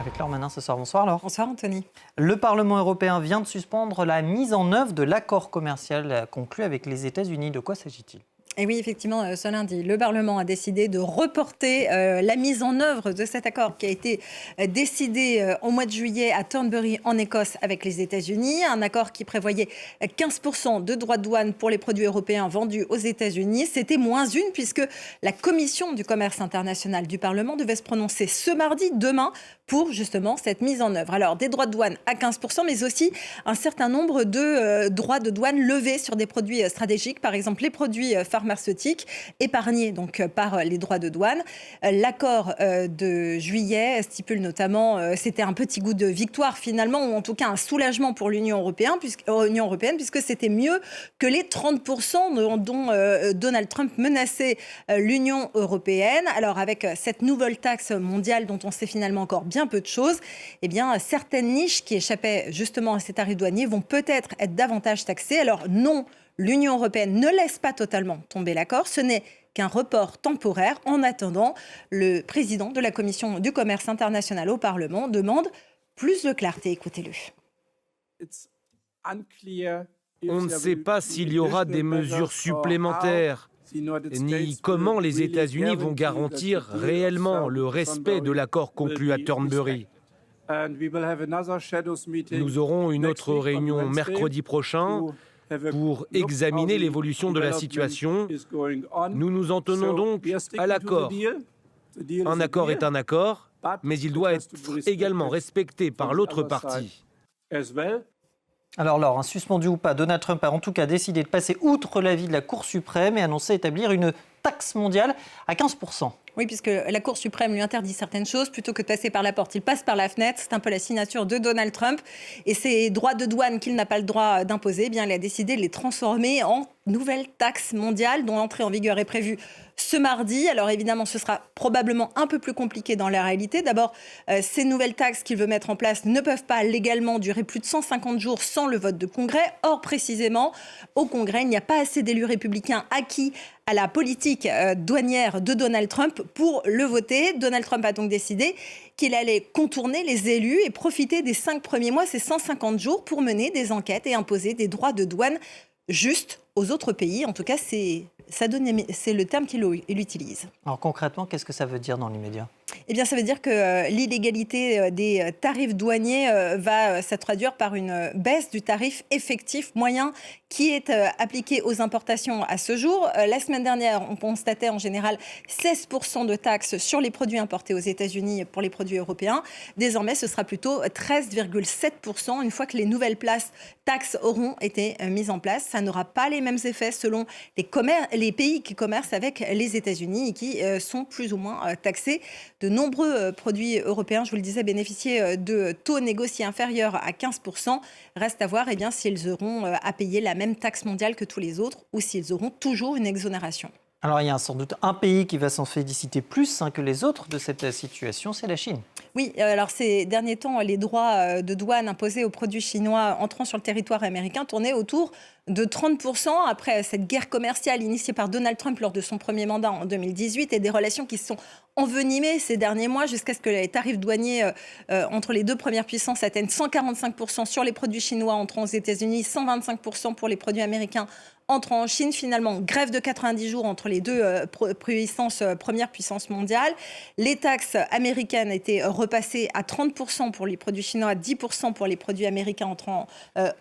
Avec Laure Manin ce soir. Bonsoir Laure. Bonsoir Anthony. Le Parlement européen vient de suspendre la mise en œuvre de l'accord commercial conclu avec les États-Unis. De quoi s'agit-il ? Et oui, effectivement, ce lundi, le Parlement a décidé de reporter la mise en œuvre de cet accord qui a été décidé au mois de juillet à Thornbury, en Écosse, avec les États-Unis. Un accord qui prévoyait 15% de droits de douane pour les produits européens vendus aux États-Unis. C'était -1, puisque la Commission du commerce international du Parlement devait se prononcer ce mardi, demain, pour justement cette mise en œuvre. Alors, des droits de douane à 15%, mais aussi un certain nombre de droits de douane levés sur des produits stratégiques, par exemple les produits pharmaceutiques, épargnés donc par les droits de douane. L'accord de juillet stipule notamment, c'était un petit goût de victoire finalement, ou en tout cas un soulagement pour l'Union européenne, puisque c'était mieux que les 30% dont Donald Trump menaçait l'Union européenne. Alors, avec cette nouvelle taxe mondiale dont on sait finalement encore bien peu de choses, eh bien, certaines niches qui échappaient justement à ces tarifs douaniers vont peut-être être davantage taxées. Alors non, l'Union européenne ne laisse pas totalement tomber l'accord. Ce n'est qu'un report temporaire. En attendant, le président de la Commission du commerce international au Parlement demande plus de clarté. Écoutez-le. On ne sait pas s'il y aura des mesures supplémentaires, ni comment les États-Unis vont garantir réellement le respect de l'accord conclu à Thornbury. Nous aurons une autre réunion mercredi prochain pour examiner l'évolution de la situation. Nous nous en tenons donc à l'accord. Un accord est un accord, mais il doit être également respecté par l'autre partie. Alors Laure, suspendu ou pas, Donald Trump a en tout cas décidé de passer outre l'avis de la Cour suprême et annoncé établir une taxe mondiale à 15%. Oui, puisque la Cour suprême lui interdit certaines choses, plutôt que de passer par la porte, il passe par la fenêtre. C'est un peu la signature de Donald Trump. Et ces droits de douane qu'il n'a pas le droit d'imposer, eh bien, il a décidé de les transformer en nouvelle taxe mondiale dont l'entrée en vigueur est prévue ce mardi. Alors évidemment, ce sera probablement un peu plus compliqué dans la réalité. D'abord, ces nouvelles taxes qu'il veut mettre en place ne peuvent pas légalement durer plus de 150 jours sans le vote de Congrès. Or, précisément, au Congrès, il n'y a pas assez d'élus républicains acquis à la politique douanière de Donald Trump pour le voter. Donald Trump a donc décidé qu'il allait contourner les élus et profiter des 5 premiers mois, ces 150 jours, pour mener des enquêtes et imposer des droits de douane justes aux autres pays. En tout cas, c'est le terme qu'il utilise. Alors concrètement, qu'est-ce que ça veut dire dans l'immédiat ? Eh bien, ça veut dire que l'illégalité des tarifs douaniers va se traduire par une baisse du tarif effectif moyen qui est appliqué aux importations à ce jour. La semaine dernière, on constatait en général 16% de taxes sur les produits importés aux États-Unis pour les produits européens. Désormais, ce sera plutôt 13,7% une fois que les nouvelles taxes auront été mises en place. Ça n'aura pas les mêmes effets selon les pays qui commercent avec les États-Unis et qui sont plus ou moins taxés. De nombreux produits européens, je vous le disais, bénéficiaient de taux négociés inférieurs à 15%. Reste à voir s'ils auront à payer la même taxe mondiale que tous les autres ou s'ils auront toujours une exonération. Alors il y a sans doute un pays qui va s'en féliciter plus que les autres de cette situation, c'est la Chine. Oui, alors ces derniers temps, les droits de douane imposés aux produits chinois entrant sur le territoire américain tournaient autour de 30% après cette guerre commerciale initiée par Donald Trump lors de son premier mandat en 2018 et des relations qui se sont envenimées ces derniers mois jusqu'à ce que les tarifs douaniers entre les deux premières puissances atteignent 145% sur les produits chinois entrant aux États-Unis, 125% pour les produits américains entrant en Chine. Finalement, grève de 90 jours entre les deux premières puissances mondiales. Les taxes américaines étaient repassées à 30% pour les produits chinois, à 10% pour les produits américains entrant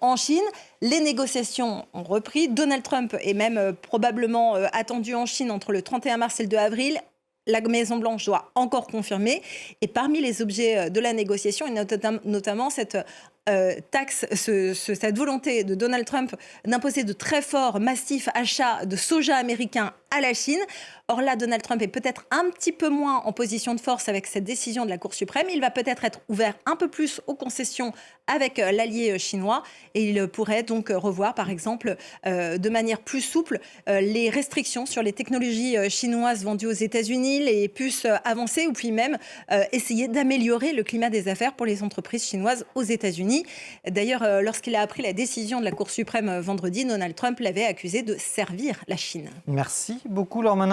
en Chine. Les négociations ont repris. Donald Trump est même probablement attendu en Chine entre le 31 mars et le 2 avril. La Maison-Blanche doit encore confirmer. Et parmi les objets de la négociation, il y a notamment cette cette volonté de Donald Trump d'imposer de très forts, massifs achats de soja américain à la Chine. Or là, Donald Trump est peut-être un petit peu moins en position de force avec cette décision de la Cour suprême. Il va peut-être être ouvert un peu plus aux concessions avec l'allié chinois et il pourrait donc revoir, par exemple, de manière plus souple, les restrictions sur les technologies chinoises vendues aux États-Unis, les puces avancées, ou puis même essayer d'améliorer le climat des affaires pour les entreprises chinoises aux États-Unis. D'ailleurs, lorsqu'il a appris la décision de la Cour suprême vendredi, Donald Trump l'avait accusé de servir la Chine. Merci beaucoup, Laure Manin.